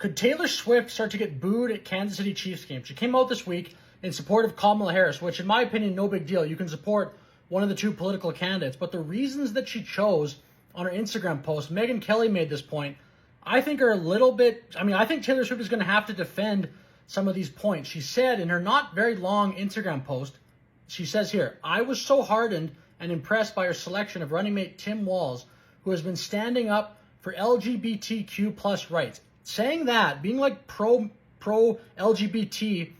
Could Taylor Swift start to get booed at Kansas City Chiefs games? She came out this week in support of Kamala Harris, which in my opinion, no big deal. You can support one of the two political candidates. But the reasons that she chose on her Instagram post, Megyn Kelly made this point, I think are a little bit, I think Taylor Swift is going to have to defend some of these points. She said in her not very long Instagram post, she says here, "I was so heartened and impressed by her selection of running mate Tim Walz, who has been standing up for LGBTQ plus rights." Saying that, being like pro LGBT,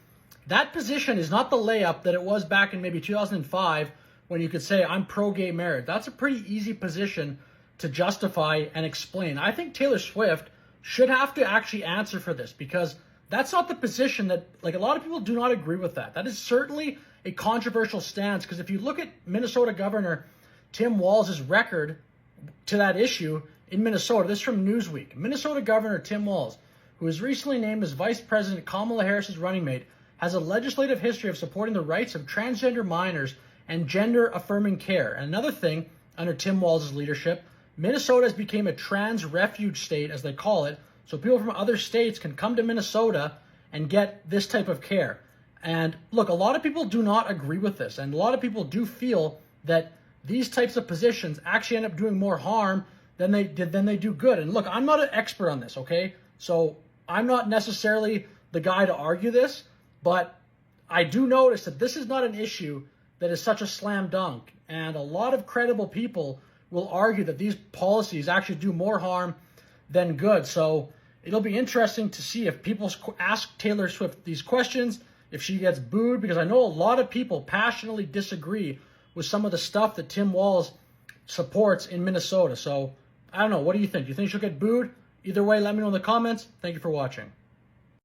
that position is not the layup that it was back in maybe 2005 when you could say, I'm pro-gay marriage. That's a pretty easy position to justify and explain. I think Taylor Swift should have to actually answer for this, because that's not the position that, like, a lot of people do not agree with that. That is certainly a controversial stance, because if you look at Minnesota Governor Tim Walz's record to that issue in Minnesota, this is from Newsweek. Minnesota Governor Tim Walz, who was recently named as Vice President Kamala Harris's running mate, has a legislative history of supporting the rights of transgender minors and gender-affirming care. And another thing, under Tim Walz's leadership, Minnesota has become a trans refuge state, as they call it, so people from other states can come to Minnesota and get this type of care. And look, a lot of people do not agree with this, and a lot of people do feel that these types of positions actually end up doing more harm than they do good. And look, I'm not an expert on this, okay? So I'm not necessarily the guy to argue this, but I do notice that this is not an issue that is such a slam dunk. And a lot of credible people will argue that these policies actually do more harm than good. So it'll be interesting to see if people ask Taylor Swift these questions, if she gets booed, because I know a lot of people passionately disagree with some of the stuff that Tim Walz supports in Minnesota. So I don't know. What do you think? Do you think she'll get booed? Either way, let me know in the comments. Thank you for watching.